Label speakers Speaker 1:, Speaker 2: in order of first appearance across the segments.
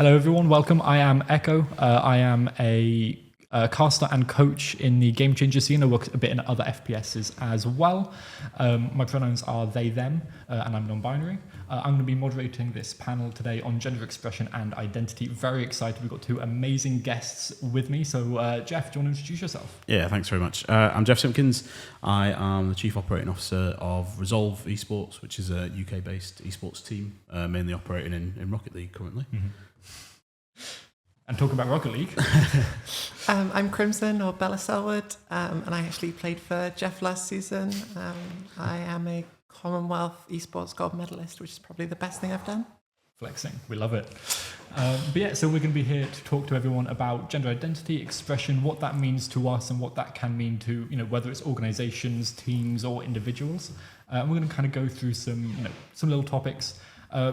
Speaker 1: Hello, everyone. Welcome. I am Echo. I am a caster and coach in the Game Changer scene. I work a bit in other FPSs as well. My pronouns are they, them, and I'm non-binary. I'm going to be moderating this panel today on gender expression and identity. Very excited. We've got two amazing guests with me. So, Jeff, do you want to introduce yourself?
Speaker 2: Yeah, thanks very much. I'm Jeff Simpkins. I am the Chief Operating Officer of Resolve Esports, which is a UK-based esports team, mainly operating in Rocket League currently.
Speaker 1: Mm-hmm. And talking about Rocket League.
Speaker 3: I'm Crimson, or Bella Selwood, and I actually played for Jeff last season. I am a Commonwealth Esports gold medalist, which is probably the best thing I've done.
Speaker 1: Flexing, we love it. But yeah, so we're going to be here to talk to everyone about gender identity, expression, what that means to us, and what that can mean to, whether it's organizations, teams, or individuals. And we're going to kind of go through some little topics.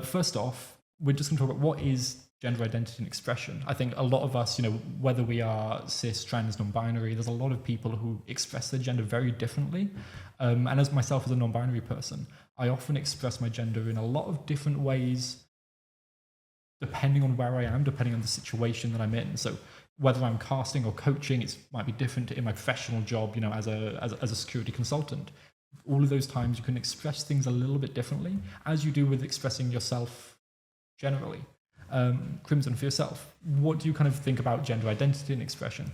Speaker 1: First off, we're just going to talk about what is gender identity and expression. I think a lot of us, whether we are cis, trans, non-binary, there's a lot of people who express their gender very differently. And as myself as a non-binary person, I often express my gender in a lot of different ways, depending on where I am, depending on the situation that I'm in. So whether I'm casting or coaching, it might be different in my professional job, as a security consultant. All of those times you can express things a little bit differently, as you do with expressing yourself generally. Crimson, for yourself, what do you kind of think about gender identity and expression?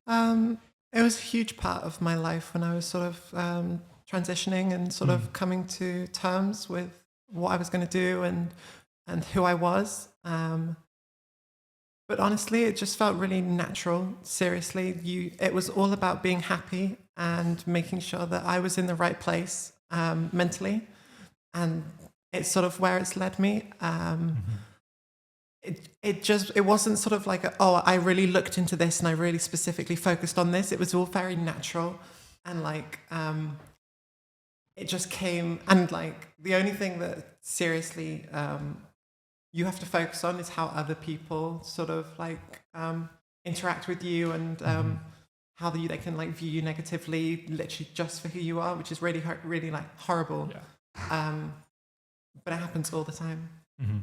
Speaker 3: It was a huge part of my life when I was sort of transitioning and sort of coming to terms with what I was going to do and who I was. But honestly, it just felt really natural. Seriously, it was all about being happy and making sure that I was in the right place mentally, and it's sort of where it's led me. It wasn't sort of like, I really looked into this and I really specifically focused on this. It was all very natural, and it just came. And the only thing that seriously you have to focus on is how other people sort of interact with you, and how they can view you negatively, literally just for who you are, which is really, really horrible. Yeah. But it happens all the time.
Speaker 1: Mm-hmm.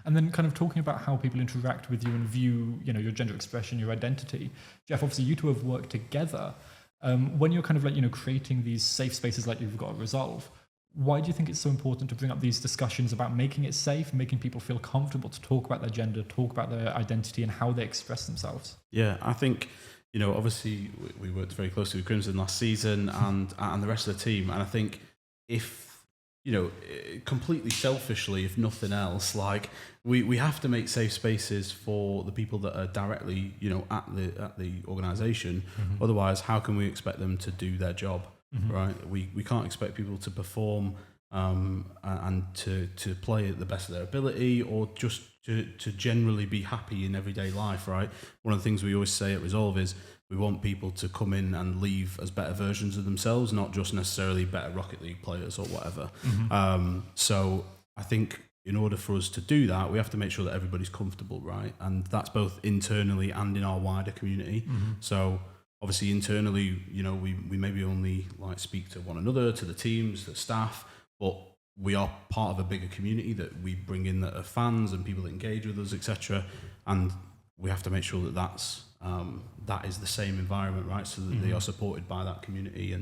Speaker 1: And then kind of talking about how people interact with you and view, your gender expression, your identity. Jeff, obviously you two have worked together. When you're kind of creating these safe spaces like you've got at Resolve, why do you think it's so important to bring up these discussions about making it safe, making people feel comfortable to talk about their gender, talk about their identity and how they express themselves?
Speaker 2: Yeah, I think, obviously we worked very closely with Crimson last season and the rest of the team. And I think if, completely selfishly, if nothing else, we have to make safe spaces for the people that are directly, at the organisation. Mm-hmm. Otherwise, how can we expect them to do their job, right? We can't expect people to perform and to play at the best of their ability, or just to generally be happy in everyday life, right? One of the things we always say at Resolve is we want people to come in and leave as better versions of themselves, not just necessarily better Rocket League players or whatever. Mm-hmm. So I think in order for us to do that, we have to make sure that everybody's comfortable, right? And that's both internally and in our wider community. Mm-hmm. So obviously internally, we maybe only speak to one another, to the teams, the staff, but we are part of a bigger community that we bring in that are fans and people that engage with us, etc. And we have to make sure that that is the same environment, right? So that they are supported by that community,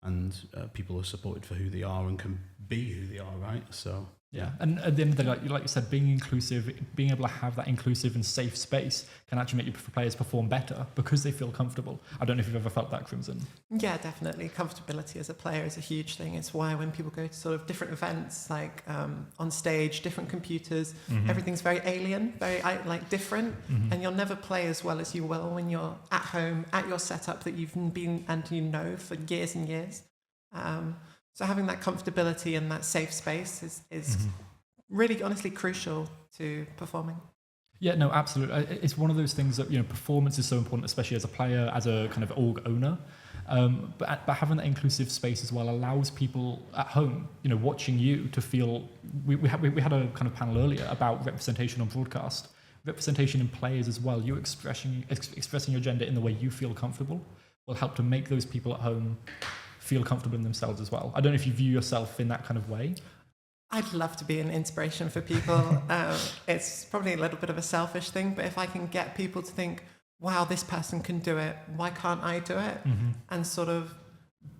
Speaker 2: and people are supported for who they are and can be who they are, right? So
Speaker 1: yeah, and at the end of the day, like you said, being inclusive, being able to have that inclusive and safe space can actually make your players perform better because they feel comfortable. I don't know if you've ever felt that, Crimson.
Speaker 3: Yeah, definitely. Comfortability as a player is a huge thing. It's why when people go to sort of different events, on stage, different computers, everything's very alien, very different, and you'll never play as well as you will when you're at home, at your setup that you've been and for years and years. So having that comfortability and that safe space is really, honestly, crucial to performing.
Speaker 1: Yeah, no, absolutely. It's one of those things that, performance is so important, especially as a player, as a kind of org owner. But having that inclusive space as well allows people at home, watching you to feel. We had a kind of panel earlier about representation on broadcast, representation in players as well. You expressing your gender in the way you feel comfortable will help to make those people at home feel comfortable in themselves as well. I don't know if you view yourself in that kind of way.
Speaker 3: I'd love to be an inspiration for people. It's probably a little bit of a selfish thing, but if I can get people to think, wow, this person can do it, why can't I do it? And sort of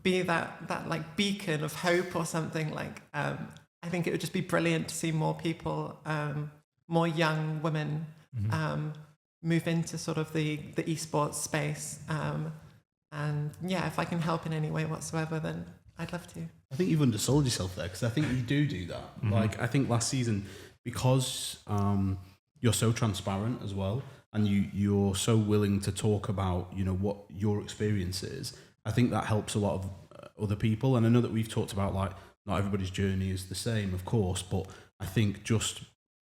Speaker 3: be that like beacon of hope or something, like I think it would just be brilliant to see more people, more young women move into sort of the esports space. And yeah, if I can help in any way whatsoever, then I'd love to.
Speaker 2: I think you've undersold yourself there, because I think you do that. Like, I think last season, because you're so transparent as well, and you're so willing to talk about, you know, what your experience is, I think that helps a lot of other people. And I know that we've talked about, like, not everybody's journey is the same, of course, but I think just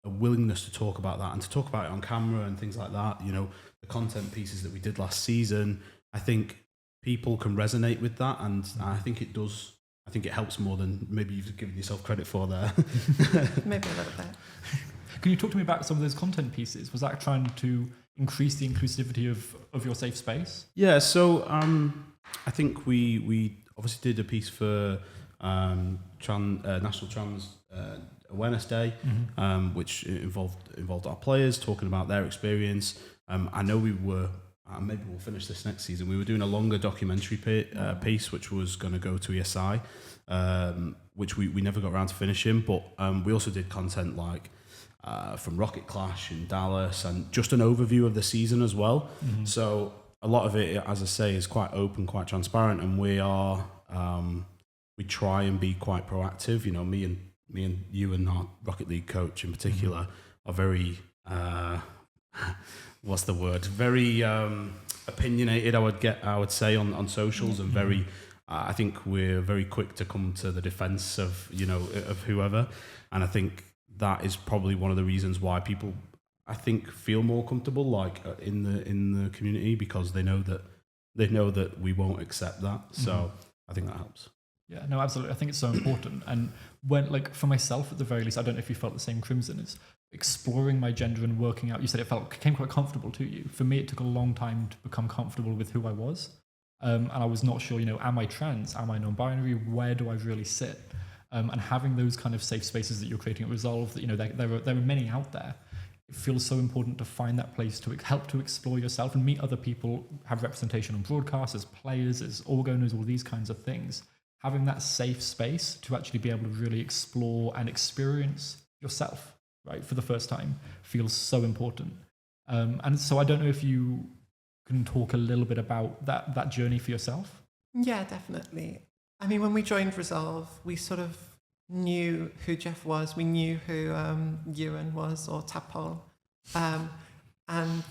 Speaker 2: a willingness to talk about that and to talk about it on camera and things like that, you know, the content pieces that we did last season, I think people can resonate with that, and I think it does. I think it helps more than maybe you've given yourself credit for there.
Speaker 3: Maybe a little bit.
Speaker 1: Can you talk to me about some of those content pieces? Was that trying to increase the inclusivity of your safe space?
Speaker 2: Yeah, so I think we obviously did a piece for National Trans Awareness Day, which involved our players talking about their experience. I know we were. Maybe we'll finish this next season. We were doing a longer documentary piece, which was going to go to ESI, which we never got around to finishing. But we also did content like from Rocket Clash in Dallas, and just an overview of the season as well. So a lot of it, as I say, is quite open, quite transparent, and we try and be quite proactive. You know, me and you and our Rocket League coach in particular are very. What's the word? Very opinionated, I would say on socials, and very. I think we're very quick to come to the defence of of whoever, and I think that is probably one of the reasons why people, I think, feel more comfortable in the community, because they know that we won't accept that. So I think that helps.
Speaker 1: Yeah, no, absolutely. I think it's so important. And when, like, for myself at the very least, I don't know if you felt the same, Crimson, is exploring my gender and working out. You said it came quite comfortable to you. For me, it took a long time to become comfortable with who I was. And I was not sure, am I trans? Am I non-binary? Where do I really sit? And having those kind of safe spaces that you're creating at Resolve, that there are many out there. It feels so important to find that place to help to explore yourself and meet other people, have representation on broadcast, as players, as org owners, all these kinds of things. Having that safe space to actually be able to really explore and experience yourself, right, for the first time, feels so important. And so I don't know if you can talk a little bit about that journey for yourself.
Speaker 3: Yeah, definitely. I mean, when we joined Resolve, we sort of knew who Jeff was. We knew who Ewan was, or Tapol. And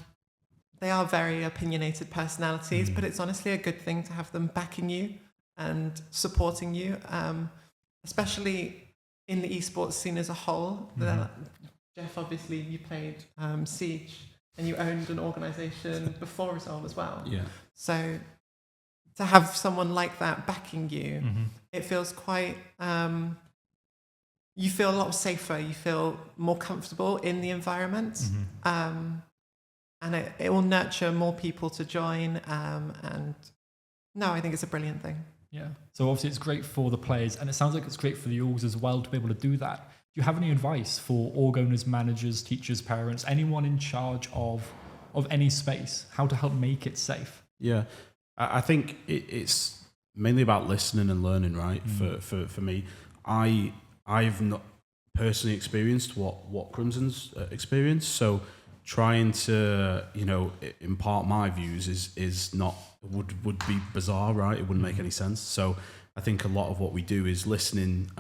Speaker 3: they are very opinionated personalities, but it's honestly a good thing to have them backing you and supporting you, especially in the esports scene as a whole. Jeff, obviously, you played Siege, and you owned an organisation before Resolve as well.
Speaker 2: Yeah.
Speaker 3: So to have someone like that backing you, it feels quite. You feel a lot safer. You feel more comfortable in the environment, and it will nurture more people to join. And no, I think it's a brilliant thing.
Speaker 1: Yeah. So obviously it's great for the players, and it sounds like it's great for the orgs as well to be able to do that. Do you have any advice for org owners, managers, teachers, parents, anyone in charge of any space, how to help make it safe?
Speaker 2: Yeah, I think it's mainly about listening and learning, right? For me, I've not personally experienced what Crimson's experienced, so trying to impart my views is not would be bizarre, right? It wouldn't make any sense. So I think a lot of what we do is listening,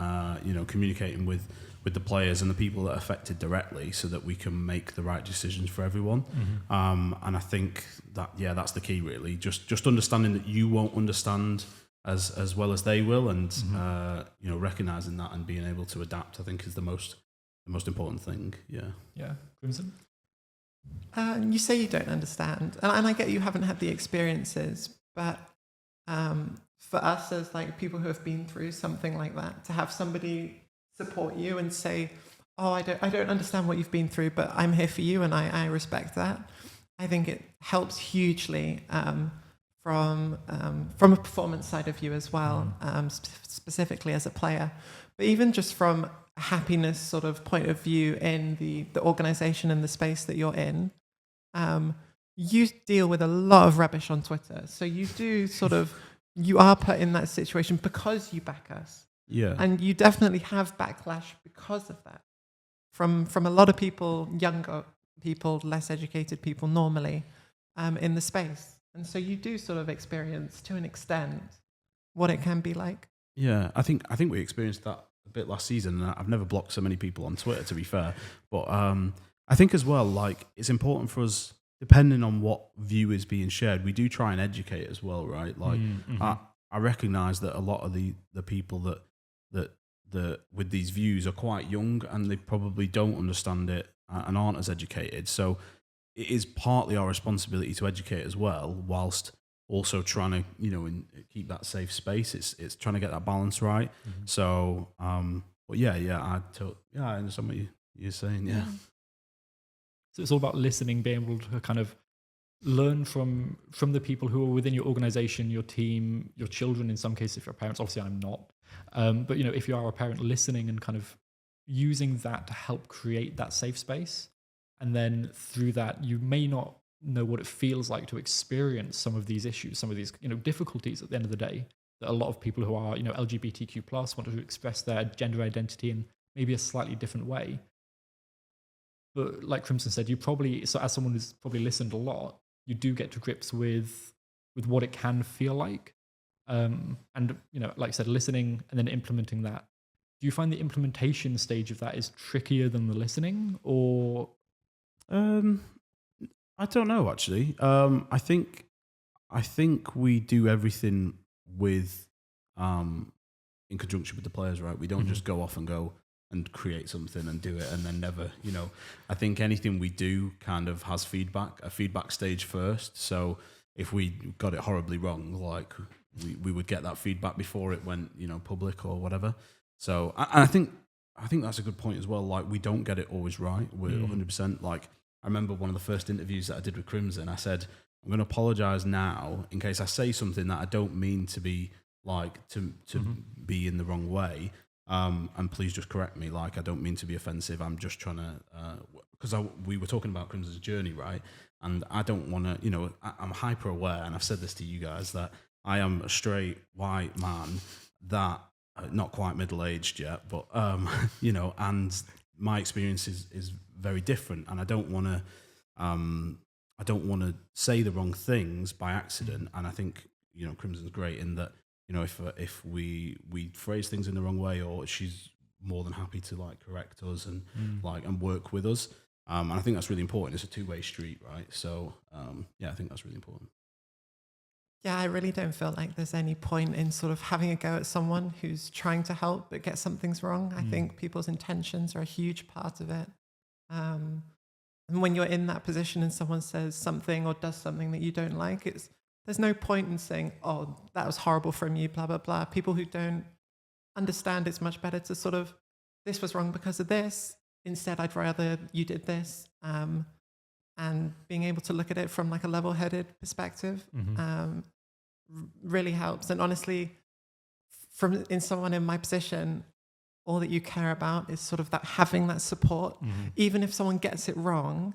Speaker 2: communicating with the players and the people that are affected directly, so that we can make the right decisions for everyone. And I think that's the key, really. Just understanding that you won't understand as well as they will, and recognizing that and being able to adapt, I think, is the most important thing. Yeah.
Speaker 1: Crimson.
Speaker 3: You say you don't understand, and I get you haven't had the experiences, but for us as like people who have been through something like that, to have somebody support you and say, "Oh, I don't understand what you've been through, but I'm here for you, and I respect that." I think it helps hugely from a performance side of you as well, specifically as a player, but even just from happiness sort of point of view in the organization and the space that you're in, you deal with a lot of rubbish on Twitter. So you do sort of, you are put in that situation because you back us.
Speaker 2: Yeah.
Speaker 3: And you definitely have backlash because of that. From a lot of people, younger people, less educated people normally, in the space. And so you do sort of experience, to an extent, what it can be like.
Speaker 2: Yeah, I think we experienced that a bit last season, and I've never blocked so many people on Twitter, to be fair. But I think as well, like, it's important for us, depending on what view is being shared, we do try and educate as well, right? Like, I recognise that a lot of the people that with these views are quite young, and they probably don't understand it and aren't as educated. So it is partly our responsibility to educate as well, whilst also trying to, keep that safe space. It's trying to get that balance right. So, but I understand what you're saying. Yeah.
Speaker 1: So it's all about listening, being able to kind of learn from the people who are within your organization, your team, your children. In some cases, if you're parents, obviously I'm not. But if you are a parent, listening and kind of using that to help create that safe space, and then through that, you may not know what it feels like to experience some of these issues, some of these difficulties at the end of the day, that a lot of people who are LGBTQ plus want to express their gender identity in maybe a slightly different way. But like Crimson said, you probably, so as someone who's probably listened a lot, you do get to grips with what it can feel like, and like I said, listening and then implementing that. Do you find the implementation stage of that is trickier than the listening, or?
Speaker 2: I don't know, actually. I think we do everything with in conjunction with the players, right? We don't just go off and go and create something and do it and then never, I think anything we do kind of has a feedback stage first. So if we got it horribly wrong, like we would get that feedback before it went, public or whatever. So I think that's a good point as well. Like, we don't get it always right. We're 100%. Like, I remember one of the first interviews that I did with Crimson, I said, I'm going to apologise now in case I say something that I don't mean to be like, to be in the wrong way. And please just correct me. Like, I don't mean to be offensive. I'm just trying to, because we were talking about Crimson's journey, right? And I don't want to, I'm hyper aware, and I've said this to you guys, that I am a straight white man that, not quite middle-aged yet, but, and my experience is very different, and I don't want to say the wrong things by accident. And I think, Crimson's great in that, if we phrase things in the wrong way, or she's more than happy to like correct us and and work with us. And I think that's really important. It's a two-way street, right? So I think that's really important.
Speaker 3: Yeah, I really don't feel like there's any point in sort of having a go at someone who's trying to help but gets something's wrong. I think people's intentions are a huge part of it. And when you're in that position and someone says something or does something that you don't like, there's no point in saying, oh, that was horrible from you, blah, blah, blah. People who don't understand, it's much better to sort of, this was wrong because of this. Instead, I'd rather you did this. And being able to look at it from like a level-headed perspective really helps. And honestly, in someone in my position, all that you care about is sort of that, having that support. Even if someone gets it wrong,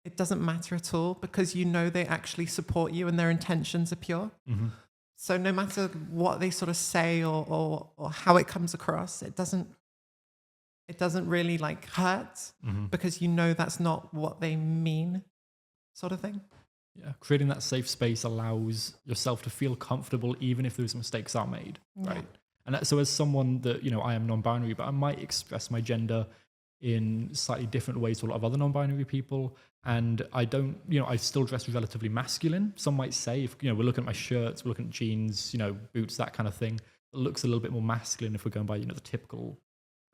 Speaker 3: it doesn't matter at all, because they actually support you and their intentions are pure. So no matter what they sort of say or how it comes across, it doesn't really like hurt, because that's not what they mean, sort of thing.
Speaker 1: Yeah, creating that safe space allows yourself to feel comfortable even if those mistakes are made, right? And so as someone that, I am non-binary, but I might express my gender in slightly different ways to a lot of other non-binary people. And I don't, I still dress relatively masculine. Some might say, if, we're looking at my shirts, we're looking at jeans, boots, that kind of thing, it looks a little bit more masculine if we're going by, the typical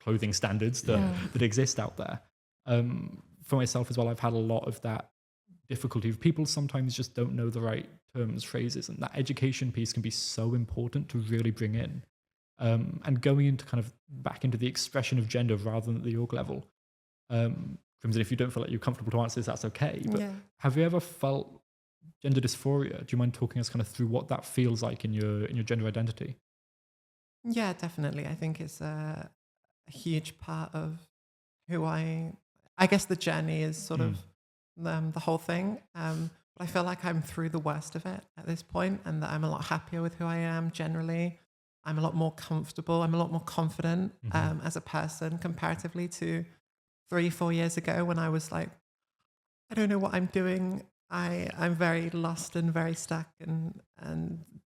Speaker 1: clothing standards that exist out there. For myself as well, I've had a lot of that difficulty. People sometimes just don't know the right terms, phrases, and that education piece can be so important to really bring in. And going into kind of back into the expression of gender rather than at the org level. Crimson, if you don't feel like you're comfortable to answer this, that's okay. But have you ever felt gender dysphoria? Do you mind talking us kind of through what that feels like in your gender identity?
Speaker 3: Yeah, definitely. I think it's a a huge part of who I guess the journey is sort of the whole thing. But I feel like I'm through the worst of it at this point, and that I'm a lot happier with who I am generally. I'm a lot more comfortable. I'm a lot more confident as a person comparatively to 3-4 years ago when I was like, I don't know what I'm doing. I'm very lost and very stuck, and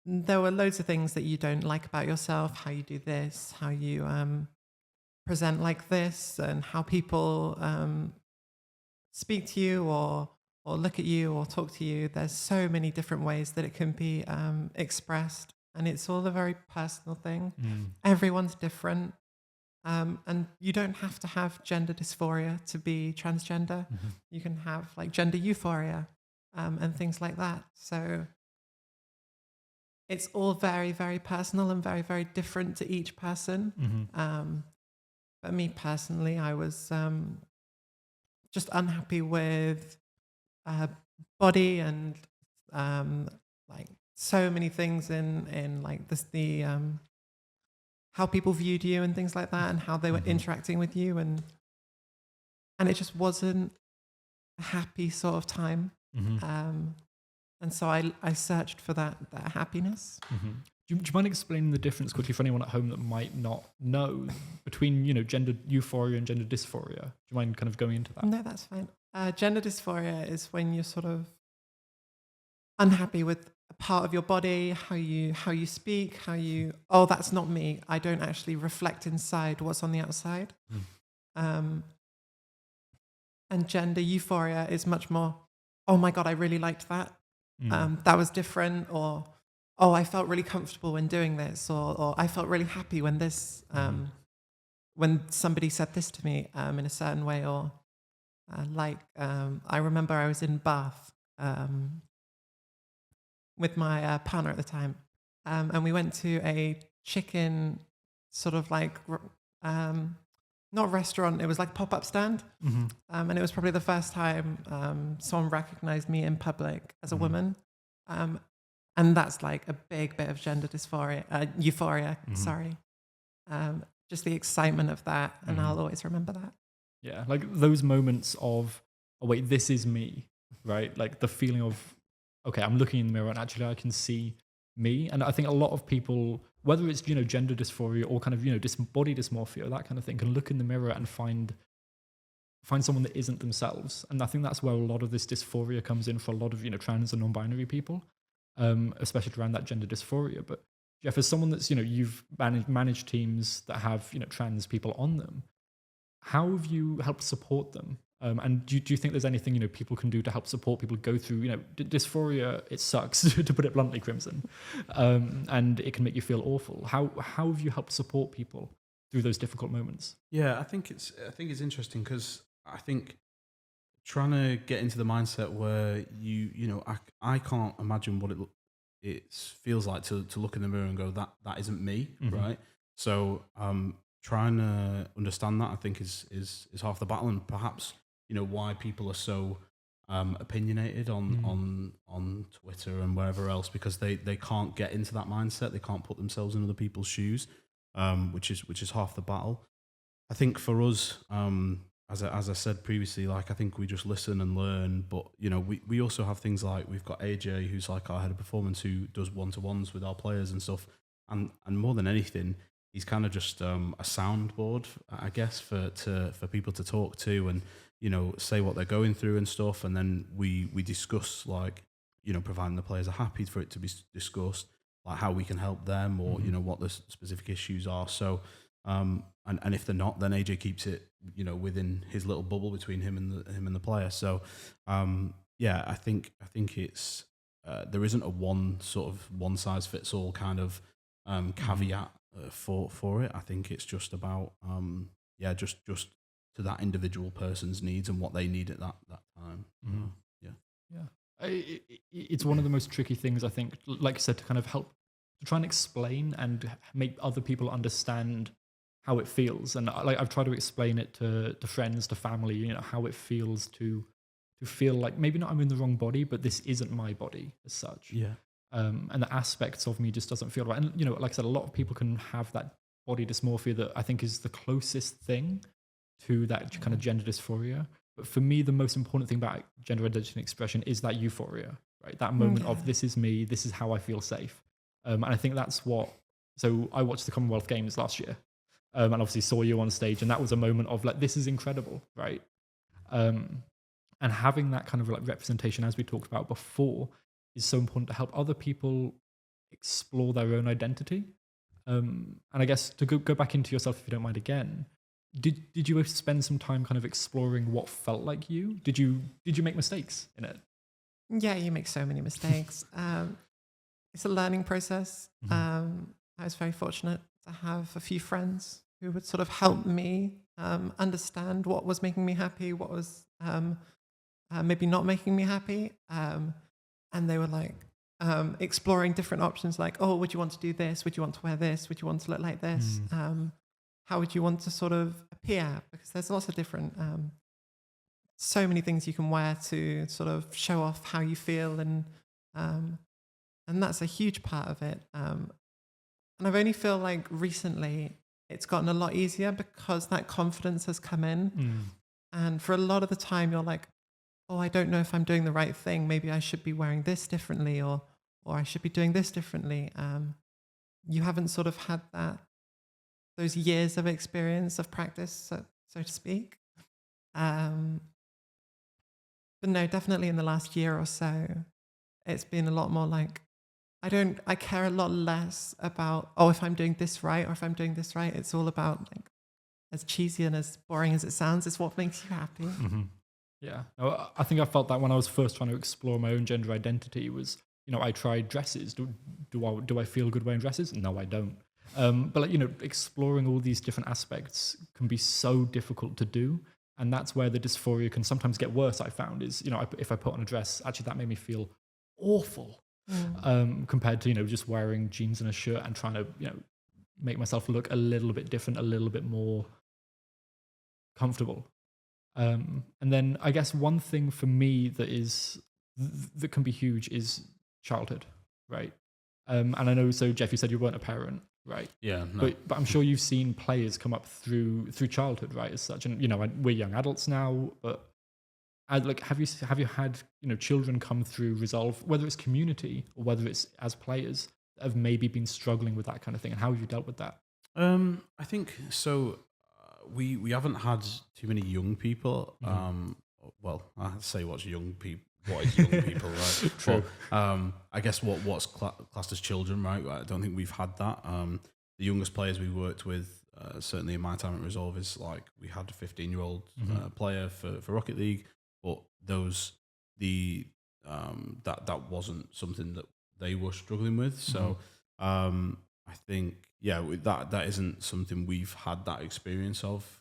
Speaker 3: there were loads of things that you don't like about yourself, how you do this, how you present like this, and how people speak to you or look at you or talk to you. There's so many different ways that it can be expressed, and it's all a very personal thing. Everyone's different. And you don't have to have gender dysphoria to be transgender. You can have like gender euphoria and things like that. So it's all very, very personal and very, very different to each person. But me personally, I was just unhappy with body and like so many things in like this, how people viewed you and things like that, and how they were interacting with you, and it just wasn't a happy sort of time. And so I searched for that happiness.
Speaker 1: Do you mind explaining the difference quickly for anyone at home that might not know between, you know, gender euphoria and gender dysphoria? Do you mind kind of going into that?
Speaker 3: No, that's fine. Gender dysphoria is when you're sort of unhappy with a part of your body, how you speak, oh, that's not me. I don't actually reflect inside what's on the outside. And gender euphoria is much more, oh my God, I really liked that. That was different, or oh, I felt really comfortable when doing this, or I felt really happy when this, when somebody said this to me in a certain way, or I remember I was in Bath with my partner at the time, and we went to a chicken sort of like not restaurant, it was like pop-up stand, and it was probably the first time someone recognized me in public as a woman, and that's like a big bit of gender dysphoria, euphoria, sorry, just the excitement of that, and I'll always remember that.
Speaker 1: Yeah, like those moments of, oh wait, this is me, right? Like the feeling of, okay, I'm looking in the mirror and actually I can see me. And I think a lot of people, whether it's, you know, gender dysphoria or kind of, you know, body dysmorphia, that kind of thing, can look in the mirror and find someone that isn't themselves. And I think that's where a lot of this dysphoria comes in for a lot of, you know, trans and non-binary people, especially around that gender dysphoria. But Jeff, as someone that's, you know, you've managed teams that have, you know, trans people on them, how have you helped support them? And do you think there's anything, you know, people can do to help support people go through, you know, dysphoria? It sucks, to put it bluntly, Crimson, and it can make you feel awful. How have you helped support people through those difficult moments?
Speaker 2: Yeah, I think it's interesting because I think trying to get into the mindset where you know I can't imagine what it feels like to look in the mirror and go that isn't me, right? So trying to understand that, I think is half the battle, and perhaps, you know, why people are so opinionated on Twitter and wherever else, because they can't get into that mindset. They can't put themselves in other people's shoes, which is half the battle. I think for us, as I said previously, like I think we just listen and learn, but you know, we also have things like we've got AJ, who's like our head of performance, who does one-to-ones with our players and stuff, and more than anything, he's kind of just a soundboard, I guess, for people to talk to and, you know, say what they're going through and stuff. And then we discuss, like, you know, providing the players are happy for it to be discussed, like how we can help them, or, you know, what the specific issues are. So, and if they're not, then AJ keeps it, you know, within his little bubble between him and the player. So, yeah, I think it's there isn't a one size fits all kind of caveat for it. I think it's just about just to that individual person's needs and what they need at that time.
Speaker 1: It's one of the most tricky things, I think, like you said, to kind of help to try and explain and make other people understand how it feels. And like I've tried to explain it to friends, to family, you know, how it feels to feel like maybe not I'm in the wrong body, but this isn't my body as such.
Speaker 2: Yeah.
Speaker 1: And the aspects of me just doesn't feel right. And, you know, like I said, a lot of people can have that body dysmorphia that I think is the closest thing to that kind of gender dysphoria. But for me, the most important thing about gender identity and expression is that euphoria, right? That moment of this is me, this is how I feel safe. And I think that's what. So I watched the Commonwealth Games last year, and obviously saw you on stage, and that was a moment of like, this is incredible, right? And having that kind of like representation, as we talked about before, is so important to help other people explore their own identity. And I guess to go back into yourself, if you don't mind, again, did you spend some time kind of exploring what felt like you? Did you make mistakes in it?
Speaker 3: Yeah, you make so many mistakes. It's a learning process. I was very fortunate to have a few friends who would sort of help me understand what was making me happy, what was maybe not making me happy. And they were like exploring different options like, oh, would you want to do this? Would you want to wear this? Would you want to look like this? How would you want to sort of appear? Because there's lots of different, so many things you can wear to sort of show off how you feel. And that's a huge part of it. And I've only feel like recently it's gotten a lot easier because that confidence has come in. And for a lot of the time you're like, oh, I don't know if I'm doing the right thing. Maybe I should be wearing this differently or I should be doing this differently. You haven't sort of had those years of experience of practice, so to speak. But no, definitely in the last year or so, it's been a lot more like, I care a lot less about, oh, if I'm doing this right or if I'm doing this right. It's all about, like, as cheesy and as boring as it sounds, it's what makes you happy.
Speaker 1: Yeah, I think I felt that when I was first trying to explore my own gender identity was, I tried dresses. Do I feel good wearing dresses? No, I don't. But like, exploring all these different aspects can be so difficult to do. And that's where the dysphoria can sometimes get worse, I found, is, if I put on a dress, actually that made me feel awful compared to, just wearing jeans and a shirt and trying to, make myself look a little bit different, a little bit more comfortable. And then I guess one thing for me that can be huge is childhood, right? And I know, so Jeff, you said you weren't a parent, right?
Speaker 2: Yeah, no.
Speaker 1: But I'm sure you've seen players come up through childhood, right? As such, and we're young adults now, but have you had children come through Resolve, whether it's community or whether it's as players that have maybe been struggling with that kind of thing, and how have you dealt with that?
Speaker 2: I think so. We haven't had too many young people. Well, I have to say what's young people. What is young people, right?
Speaker 1: True.
Speaker 2: But, I guess what's classed as children, right? I don't think we've had that. The youngest players we worked with, certainly in my time at Resolve, is like we had a 15-year-old player for Rocket League, but that wasn't something that they were struggling with. So I think that isn't something we've had that experience of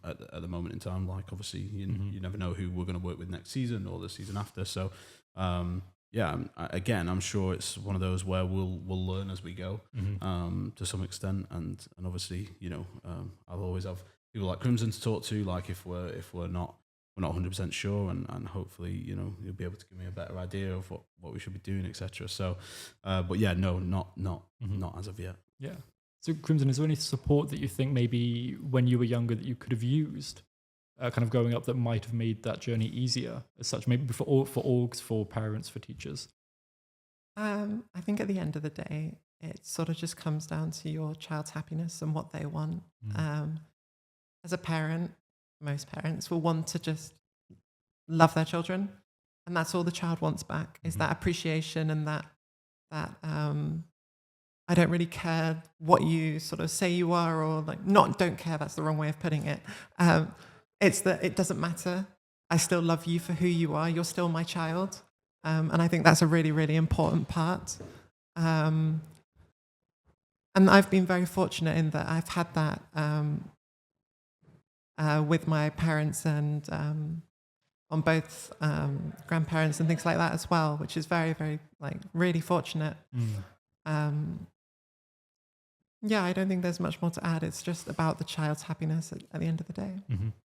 Speaker 2: at the moment in time. Like obviously you never know who we're going to work with next season or the season after. So again, I'm sure it's one of those where we'll learn as we go to some extent, and obviously I'll always have people like Crimson to talk to, like if we're not 100% sure, and hopefully you'll be able to give me a better idea of what we should be doing, etc. So but yeah, no, not as of yet.
Speaker 1: Yeah. So Crimson, is there any support that you think maybe when you were younger that you could have used kind of growing up that might have made that journey easier as such, maybe for orgs, for parents, for teachers?
Speaker 3: I think at the end of the day, it sort of just comes down to your child's happiness and what they want. As a parent, most parents will want to just love their children, and that's all the child wants back is that appreciation and that I don't really care what you sort of say you are, or like don't care, that's the wrong way of putting it. It's that it doesn't matter. I still love you for who you are. You're still my child. And I think that's a really, really important part. And I've been very fortunate in that I've had that with my parents and on both grandparents and things like that as well, which is very, very, like, really fortunate. I don't think there's much more to add. It's just about the child's happiness at the end of the day.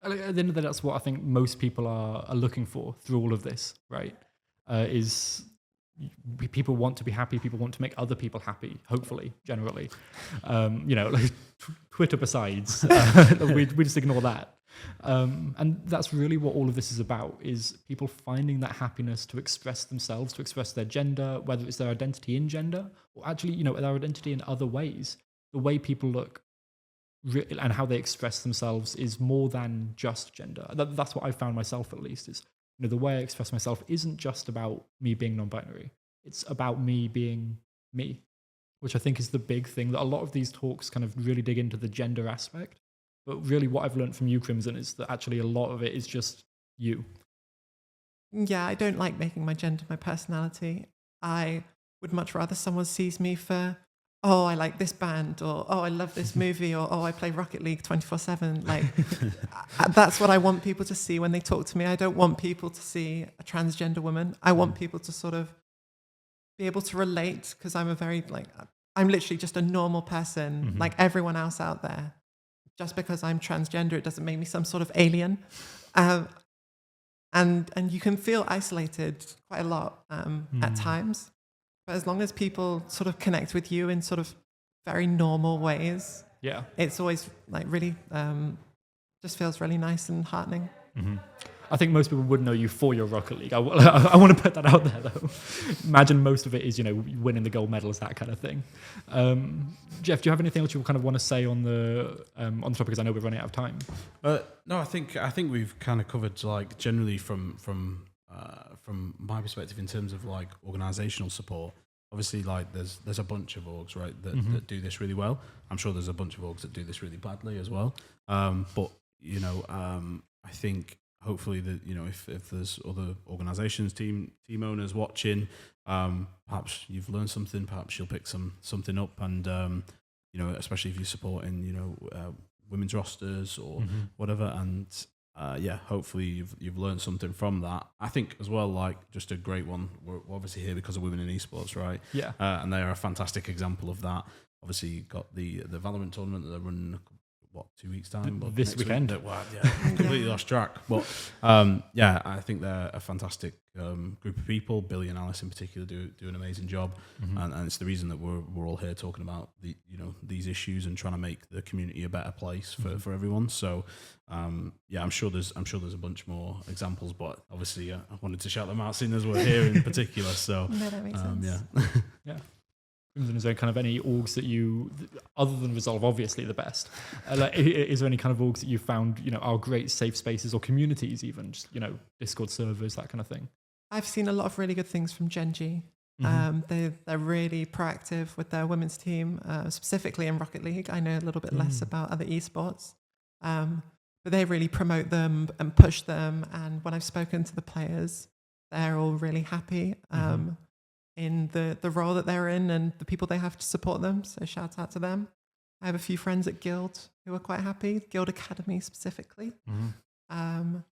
Speaker 1: At the end of the day, that's what I think most people are looking for through all of this, right? Is people want to be happy. People want to make other people happy. Hopefully, generally, like Twitter besides, we just ignore that. And that's really what all of this is about: is people finding that happiness to express themselves, to express their gender, whether it's their identity in gender or actually, their identity in other ways. The way people look and how they express themselves is more than just gender. That's what I found myself, at least, is the way I express myself isn't just about me being non-binary. It's about me being me, which I think is the big thing that a lot of these talks kind of really dig into the gender aspect. But really what I've learned from you, Crimson, is that actually a lot of it is just you.
Speaker 3: Yeah, I don't like making my gender my personality. I would much rather someone sees me for, oh, I like this band, or oh, I love this movie, or oh, I play Rocket League 24/7. Like, that's what I want people to see when they talk to me. I don't want people to see a transgender woman. I want people to sort of be able to relate, because I'm I'm literally just a normal person, like everyone else out there. Just because I'm transgender, it doesn't make me some sort of alien. And you can feel isolated quite a lot at times. But as long as people sort of connect with you in sort of very normal ways, it's always like really, just feels really nice and heartening.
Speaker 1: Mm-hmm. I think most people would know you for your Rocket League. I want to put that out there, though. Imagine most of it is, winning the gold medals, that kind of thing. Jeff, do you have anything else you kind of want to say on the topic? Because I know we're running out of time.
Speaker 2: No, I think we've kind of covered, like, generally from my perspective in terms of like organisational support. Obviously, like there's a bunch of orgs, right, that do this really well. I'm sure there's a bunch of orgs that do this really badly as well. But I think hopefully that if there's other organisations, team owners watching, perhaps you've learned something. Perhaps you'll pick something up, and especially if you're supporting women's rosters or whatever. And hopefully you've learned something from that. I think as well, like, just a great one. We're obviously here because of women in esports, right? Yeah. And they are a fantastic example of that. Obviously, you've got the Valorant tournament that they're running. 2 weeks time?
Speaker 1: This weekend.
Speaker 2: Completely lost track. But I think they're a fantastic group of people. Billy and Alice in particular do an amazing job, and it's the reason that we're all here talking about these issues and trying to make the community a better place for everyone. So I'm sure there's a bunch more examples, but obviously I wanted to shout them out seeing as we're here in particular. So
Speaker 3: no, that makes sense.
Speaker 1: Yeah. Is there kind of any orgs that you, other than Resolve, obviously the best, is there any kind of orgs that you found, are great safe spaces or communities, even just, Discord servers, that kind of thing?
Speaker 3: I've seen a lot of really good things from Genji. They're really proactive with their women's team, specifically in Rocket League. I know a little bit less about other esports, but they really promote them and push them. And when I've spoken to the players, they're all really happy. In the role that they're in and the people they have to support them. So shout out to them. I have a few friends at Guild who are quite happy, Guild Academy specifically. And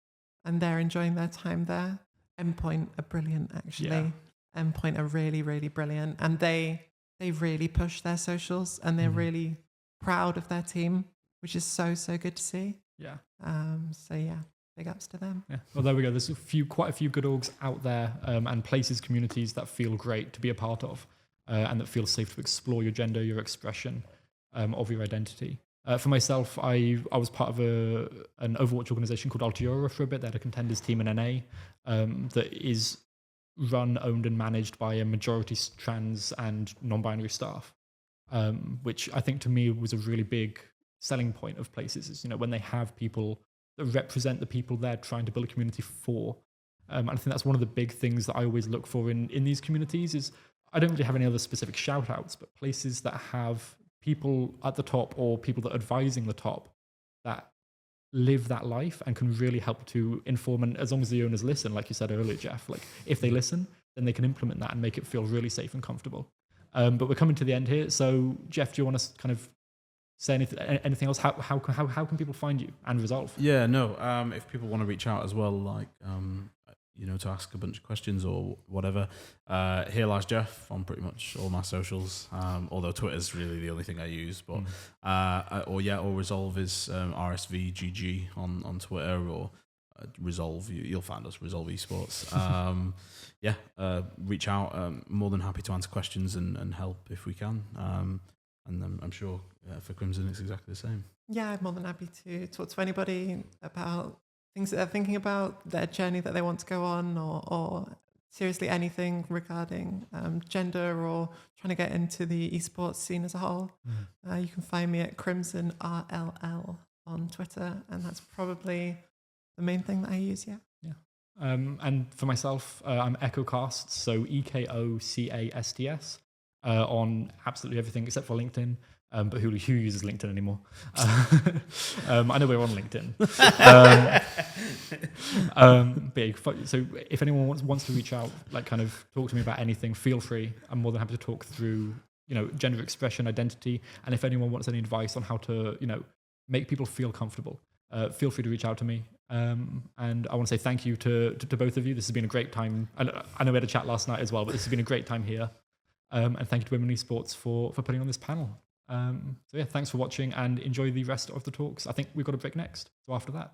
Speaker 3: they're enjoying their time there. Endpoint are brilliant, actually. Yeah. Endpoint are really, really brilliant. And they really push their socials, and they're really proud of their team, which is so, so good to see. Yeah. Big ups to them.
Speaker 1: Yeah. Well, there we go. There's quite a few good orgs out there, and places, communities that feel great to be a part of, and that feel safe to explore your gender, your expression of your identity. For myself, I was part of an Overwatch organization called Altiora for a bit. They had a contenders team in NA that is run, owned, and managed by a majority trans and non-binary staff, which I think to me was a really big selling point of places. Is when they have people that represent the people they're trying to build a community for. And I think that's one of the big things that I always look for in these communities is I don't really have any other specific shout outs, but places that have people at the top or people that are advising the top that live that life and can really help to inform. And as long as the owners listen, like you said earlier, Jeff, like if they listen, then they can implement that and make it feel really safe and comfortable. But we're coming to the end here. So Jeff, do you want to kind of say anything else? How can people find you and Resolve?
Speaker 2: Yeah, no. If people want to reach out as well, like to ask a bunch of questions or whatever, here lies Jeff on pretty much all my socials. Although Twitter's really the only thing I use, but or Resolve is RSVGG on Twitter, or Resolve. You'll find us, Resolve Esports. Reach out. More than happy to answer questions and help if we can. And I'm sure for Crimson it's exactly the same.
Speaker 3: Yeah, I'm more than happy to talk to anybody about things that they're thinking about, their journey that they want to go on, or seriously anything regarding gender or trying to get into the esports scene as a whole. You can find me at Crimson RLL on Twitter, and that's probably the main thing that I use.
Speaker 1: And for myself, I'm EchoCasts, so EKOCASTS, on absolutely everything except for LinkedIn. But who uses LinkedIn anymore? I know we're on LinkedIn. So if anyone wants to reach out, like kind of talk to me about anything, feel free. I'm more than happy to talk through, gender expression, identity, and if anyone wants any advice on how to, make people feel comfortable, feel free to reach out to me. And I want to say thank you to both of you. This has been a great time. I know we had a chat last night as well, but this has been a great time here. And thank you to Women in Esports for putting on this panel. Thanks for watching and enjoy the rest of the talks. I think we've got a break next. So after that.